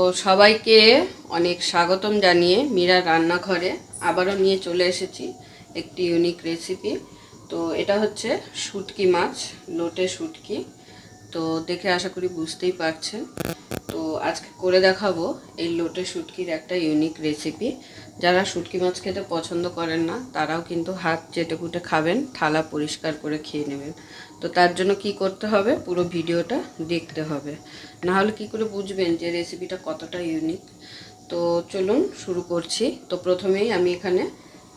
তো সবাইকে অনেক স্বাগতম জানিয়ে মীরা রান্নাঘরে আবারও নিয়ে চলে এসেছি একটি ইউনিক রেসিপি। তো এটা হচ্ছে শুটকি মাছ, লোটে শুটকি। তো দেখে আশা করি বুঝতেই পারছেন। তো আজকে করে দেখাবো এই লোটে শুটকির একটা ইউনিক রেসিপি। যারা শুটকি মাছ খেতে পছন্দ করেন না তারাও কিন্তু হাত চেটেপুটে খাবেন, থালা পরিষ্কার করে খেয়ে নেবেন। তো তার জন্য কি করতে হবে, পুরো ভিডিওটা দেখতে হবে, না হলে কী করে বুঝবেন যে রেসিপিটা কতটা ইউনিক। তো চলুন শুরু করছি। তো প্রথমেই আমি এখানে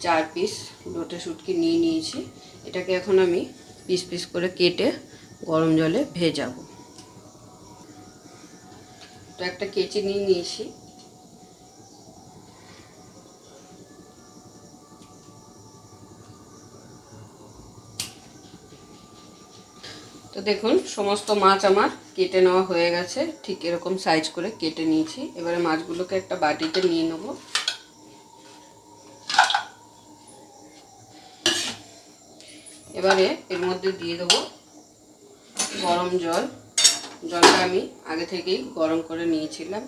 4 পিস লোটে শুটকি নিয়ে নিয়েছি। এটাকে এখন আমি পিস পিস করে কেটে গরম জলে ভেজাবো। তো একটা কেচি নিয়ে নিয়েছি। তো দেখুন সমস্ত মাছ আমার কেটে নেওয়া হয়ে গেছে, ঠিক এরকম সাইজ করে কেটে নিয়েছি। এবারে মাছগুলোকে একটা বাটিতে নিয়ে নেব। এবারে এর মধ্যে দিয়ে দেবো গরম জল। জলটা আমি আগে থেকেই গরম করে নিয়েছিলাম।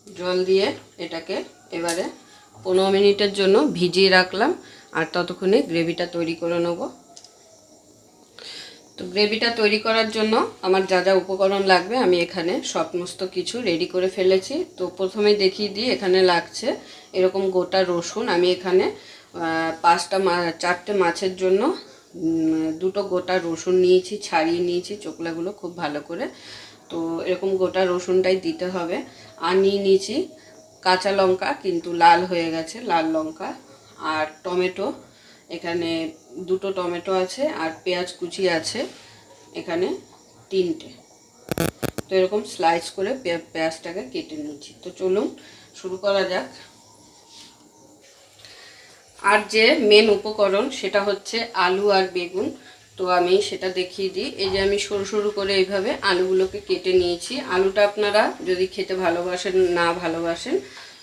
জল দিয়ে এটাকে এবারে 15 মিনিটের জন্য ভিজিয়ে রাখলাম, আর ততক্ষণে গ্রেভিটা তৈরি করে নেব। তো গ্রেভিটা তৈরি করার জন্য আমার যা যা উপকরণ লাগবে আমি এখানে সমস্ত কিছু রেডি করে ফেলেছি। তো প্রথমেই দেখিয়ে দিই, এখানে লাগছে এরকম গোটা রসুন। আমি এখানে 4টে মাছের জন্য 2টো গোটা রসুন নিয়েছি, ছাড়িয়ে নিয়েছি চোকলাগুলো খুব ভালো করে। তো এরকম গোটা রসুনটাই দিতে হবে। আর নিয়ে নিয়েছি কাঁচা লঙ্কা, কিন্তু লাল হয়ে গেছে, লাল লঙ্কা। আর টমেটো, এখানে 2টো টমেটো আছে। আর পেঁয়াজ কুচি আছে এখানে 3টে। তো এরকম স্লাইস করে পেঁয়াজটাকে কেটে নিয়েছি। তো চলুন শুরু করা যাক। আর যে মেন উপকরণ সেটা হচ্ছে আলু আর বেগুন। তো আমি সেটা দেখিয়ে দিই। এই যে আমি সরু সরু করে এইভাবে আলুগুলোকে কেটে নিয়েছি। আলুটা আপনারা যদি খেতে ভালোবাসেন, না ভালোবাসেন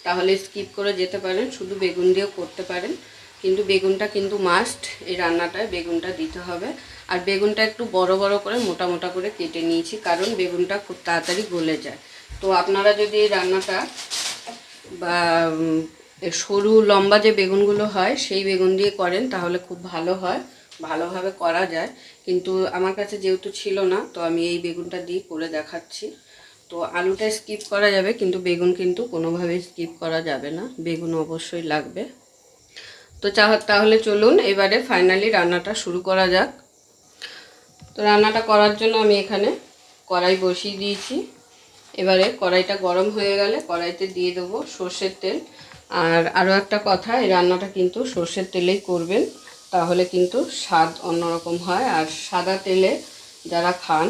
তাহলে স্কিপ করে যেতে পারেন, শুধু বেগুন দিয়েও করতে পারেন। কিন্তু বেগুনটা কিন্তু মাস্ট, এই রান্নাটায় বেগুনটা দিতে হবে। আর বেগুনটা একটু বড় বড় করে মোটা মোটা করে কেটে নিয়েছি, কারণ বেগুনটা খুব তাড়াতাড়ি গলে যায়। তো আপনারা যদি এই রান্নাটা বা সরু লম্বা যে বেগুনগুলো হয় সেই বেগুন দিয়ে করেন তাহলে খুব ভালো হয়, ভালোভাবে করা যায়। কিন্তু আমার কাছে যেহেতু ছিল না, তো আমি এই বেগুনটা দিয়ে করে দেখাচ্ছি। তো আলুটা স্কিপ করা যাবে, কিন্তু বেগুন কিন্তু কোনোভাবেই স্কিপ করা যাবে না, বেগুন অবশ্যই লাগবে। তো তাহলে চলুন এবারে ফাইনালি রান্নাটা শুরু করা যাক। তো রান্নাটা করার জন্য আমি এখানে কড়াই বসিয়ে দিয়েছি। এবারে কড়াইটা গরম হয়ে গেলে কড়াইতে দিয়ে দেবো সর্ষের তেল। আর আরও একটা কথা, এই রান্নাটা কিন্তু সর্ষের তেলেই করবেন, তাহলে কিন্তু স্বাদ অন্যরকম হয়। আর সাদা তেলে যারা খান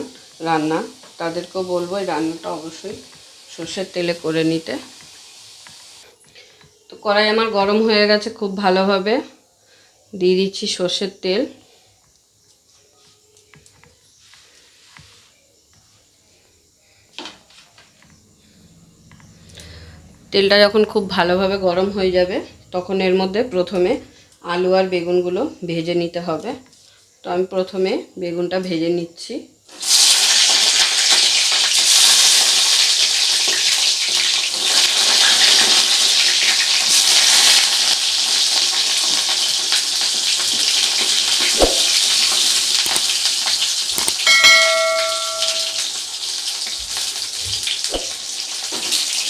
রান্না, তাদেরকেও বলবো এই রান্নাটা অবশ্যই সর্ষের তেলে করে নিতে। তো কড়াই আমার গরম হয়ে গেছে খুব ভালোভাবে, দিয়ে দিচ্ছি সর্ষের তেল। তেলটা যখন খুব ভালোভাবে গরম হয়ে যাবে তখন এর মধ্যে প্রথমে আলু আর বেগুনগুলো ভেজে নিতে হবে। তো আমি প্রথমে বেগুনটা ভেজে নিচ্ছি।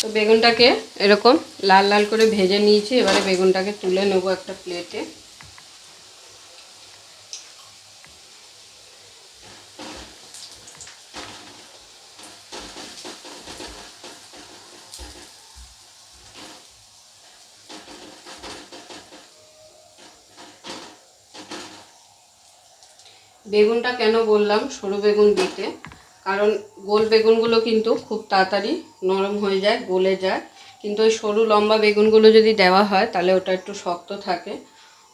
তো বেগুনটাকে এরকম লাল লাল করে ভেজে নিয়েছি। এবারে বেগুনটাকে তুলে নেব একটা প্লেটে। বেগুনটা কেন বললাম সরু বেগুন দিতে, কারণ গোল বেগুনগুলো কিন্তু খুব তাড়াতাড়ি নরম হয়ে যায়, গলে যায়। কিন্তু ওই সরু লম্বা বেগুনগুলো যদি দেওয়া হয় তাহলে ওটা একটু শক্ত থাকে।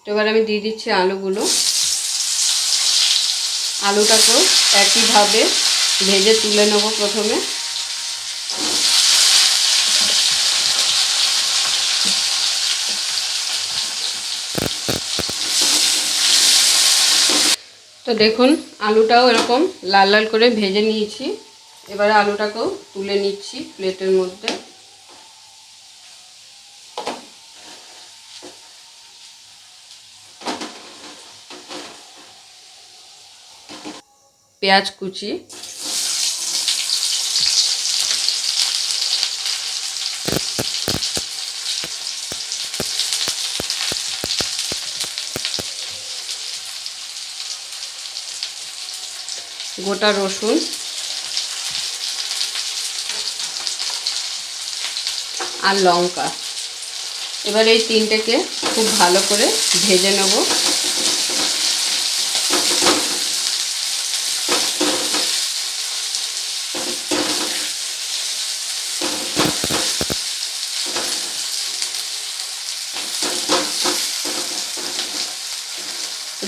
তো এবার আমি দিয়ে দিচ্ছি আলুগুলো। আলুটাকেও একইভাবে ভেজে তুলে নেব প্রথমে। তো দেখুন আলুটাও এরকম লাল লাল করে ভেজে নিয়েছি। এবারে আলুটাকেও তুলে নিচ্ছি প্লেটের মধ্যে। পেঁয়াজ কুচি, গোটা রসুন আর লঙ্কা। এবার এই তিনটেকে খুব ভালো করে ভেজে নেব।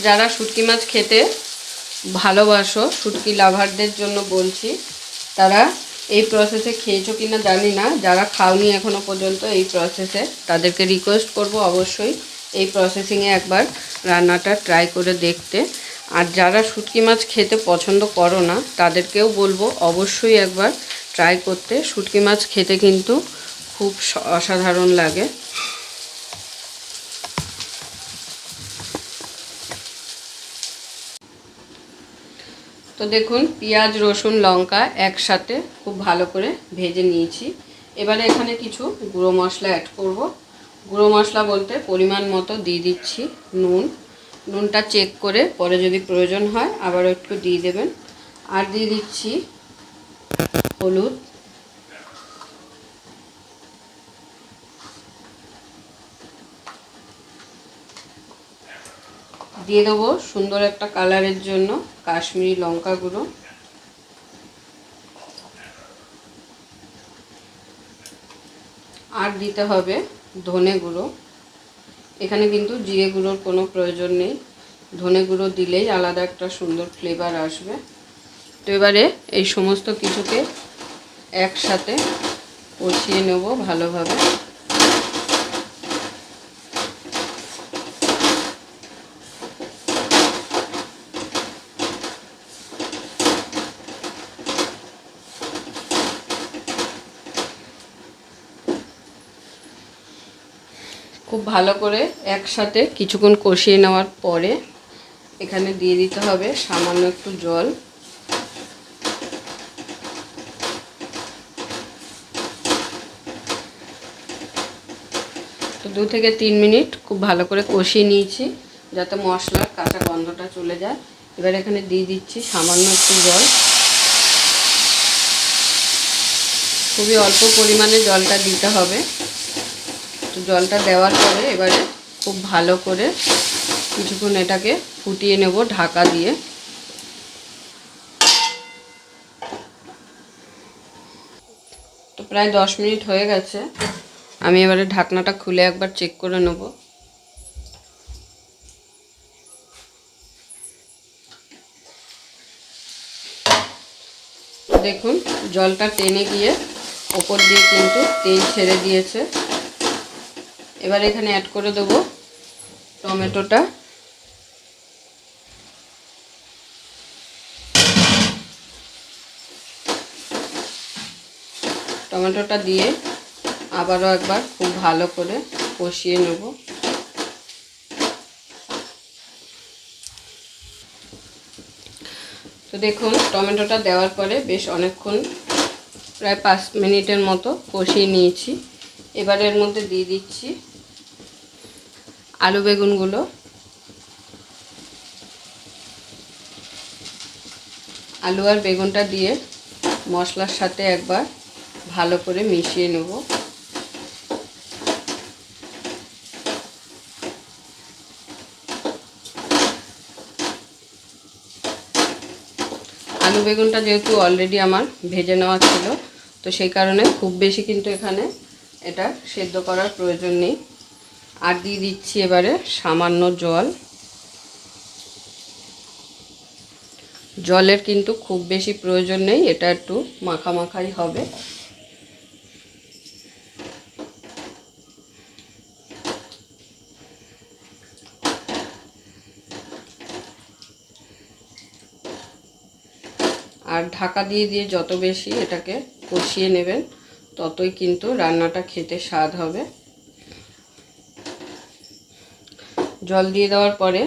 যারা শুটকি মাছ খেতে ভালোবাসো, শুটকি লাভারদের জন্য বলছি, তারা এই প্রসেসে খেয়েছো কিনা জানি না, যারা খাওনি এখনো পর্যন্ত এই প্রসেসে, তাদেরকে রিকোয়েস্ট করব অবশ্যই এই প্রসেসিংয়ে একবার রান্নাটা ট্রাই করে দেখতে। আর যারা শুটকি মাছ খেতে পছন্দ করো না, তাদেরকেও বলবো অবশ্যই একবার ট্রাই করতে। শুটকি মাছ খেতে কিন্তু খুব অসাধারণ লাগে। তো দেখুন পেঁয়াজ রসুন লঙ্কা একসাথে খুব ভালো করে ভেজে নিয়েছি। এবারে এখানে কিছু গুঁড়ো মশলা অ্যাড করব। গুঁড়ো মশলা বলতে পরিমাণ মতো দিয়ে দিচ্ছি নুন। নুনটা চেক করে পরে যদি প্রয়োজন হয় আবারও একটু দিয়ে দেবেন। আর দিয়ে দিচ্ছি হলুদ, দিয়ে দেবো সুন্দর একটা কালারের জন্য কাশ্মীরি লঙ্কা গুঁড়ো, আর দিতে হবে ধনে গুঁড়ো। এখানে কিন্তু জিরে গুঁড়োর কোনো প্রয়োজন নেই, ধনে গুঁড়ো দিলেই আলাদা একটা সুন্দর ফ্লেভার আসবে। তো এবারে এই সমস্ত কিছুকে একসাথে কষিয়ে নেব ভালোভাবে। খুব ভালো করে একসাথে কিছুক্ষণ কষিয়ে নেওয়ার পরে এখানে দিয়ে দিতে হবে সামান্য একটু জল। তো 2 থেকে 3 মিনিট খুব ভালো করে কষিয়ে নিয়েছি যাতে মশলার কাঁচা গন্ধটা চলে যায়। এবার এখানে দিয়ে দিচ্ছি সামান্য একটু জল। খুবই অল্প পরিমাণে জলটা দিতে হবে। তো জলটা দেওয়ার পরে এবারে খুব ভালো করে কিছুক্ষণ এটাকে ফুটিয়ে নেব ঢাকা দিয়ে। তো প্রায় 10 মিনিট হয়ে গেছে। আমি এবারে ঢাকনাটা খুলে একবার চেক করে নেব। দেখুন জলটা টেনে গিয়ে ওপর দিয়ে কিন্তু তেল ছেড়ে দিয়েছে। এবার এখানে অ্যাড করে দেব টমেটোটা। টমেটোটা দিয়ে আবারও একবার খুব ভালো করে কষিয়ে নেব। তো দেখুন টমেটোটা দেওয়ার পরে বেশ অনেকক্ষণ প্রায় 5 মিনিটের মতো কষিয়ে নিয়েছি। এবার এর মধ্যে দিয়ে দিচ্ছি আলু বেগুনগুলো। আলু আর বেগুনটা দিয়ে মশলার সাথে একবার ভালো করে মিশিয়ে নেব। আলু বেগুনটা যেহেতু অলরেডি আমার ভেজে নেওয়া ছিল, তো সেই কারণে খুব বেশি কিন্তু এখানে এটা সেদ্ধ করার প্রয়োজন নেই। আর দিয়ে দিচ্ছি এবারে সামান্য জল। জলের কিন্তু খুব বেশি প্রয়োজন নেই, এটা একটু মাখামাখাই হবে। আর ঢাকা দিয়ে দিয়ে যত বেশি এটাকে কষিয়ে নেবেন ততই কিন্তু রান্নাটা খেতে স্বাদ হবে। জল দিয়ে দেওয়ার পরে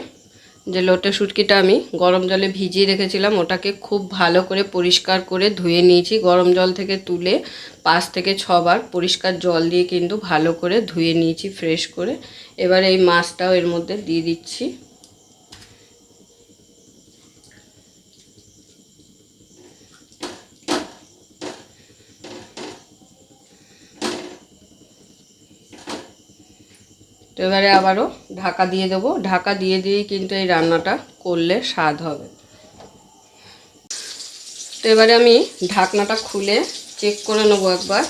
যে লোটে শুটকিটা আমি গরম জলে ভিজিয়ে রেখেছিলাম ওটাকে খুব ভালো করে পরিষ্কার করে ধুয়ে নিয়েছি। গরম জল থেকে তুলে 5 থেকে 6 বার পরিষ্কার জল দিয়ে কিন্তু ভালো করে ধুয়ে নিয়েছি ফ্রেশ করে। এবার এই মাছটাও এর মধ্যে দিয়ে দিচ্ছি। তো এবারে আবারও ঢাকা দিয়ে দেবো। ঢাকা দিয়ে দিয়েই কিন্তু এই রান্নাটা করলে স্বাদ হবে। তো এবারে আমি ঢাকনাটা খুলে চেক করে নেবো একবার।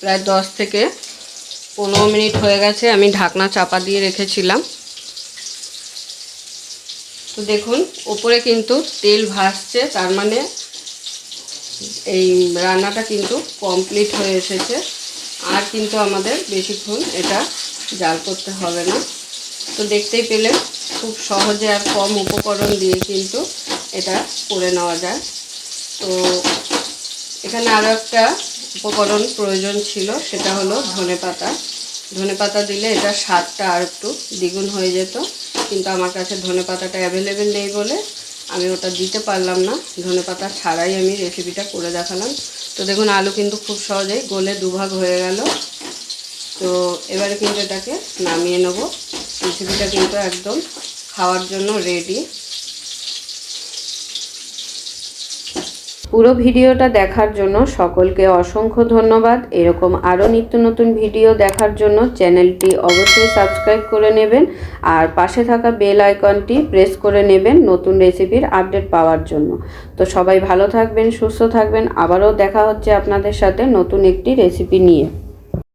প্রায় 10 থেকে 15 মিনিট হয়ে গেছে, আমি ঢাকনা চাপা দিয়ে রেখেছিলাম। তো দেখুন ওপরে কিন্তু তেল ভাসছে, তার মানে এই রান্নাটা কিন্তু কমপ্লিট হয়ে এসেছে। আর কিন্তু আমাদের বেশিক্ষণ এটা জাল করতে হবে না। তো দেখতেই পেলে খুব সহজে আর কম উপকরণ দিয়ে কিন্তু এটা করে নেওয়া যায়। তো এখানে আরও একটা উপকরণ প্রয়োজন ছিল, সেটা হলো ধনেপাতা। ধনেপাতা দিলে এটা স্বাদটা আর একটু দ্বিগুণ হয়ে যেত, কিন্তু আমার কাছে ধনেপাতাটা অ্যাভেলেবেল নেই বলে আমি ওটা দিতে পারলাম না। ধনেপাতা ছাড়াই আমি রেসিপিটা করে দেখালাম। তো দেখুন আলু কিন্তু খুব সহজেই গলে দুভাগ হয়ে গেল। তো এবারে কিন্তু এটাকে নামিয়ে নেব। রেসিপিটা কিন্তু একদম খাওয়ার জন্য রেডি। পুরো ভিডিওটা দেখার জন্য সকলকে অসংখ্য ধন্যবাদ। এরকম আরও নিত্য নতুন ভিডিও দেখার জন্য চ্যানেলটি অবশ্যই সাবস্ক্রাইব করে নেবেন আর পাশে থাকা বেল আইকনটি প্রেস করে নেবেন নতুন রেসিপির আপডেট পাওয়ার জন্য। তো সবাই ভালো থাকবেন, সুস্থ থাকবেন। আবারও দেখা হচ্ছে আপনাদের সাথে নতুন একটি রেসিপি নিয়ে।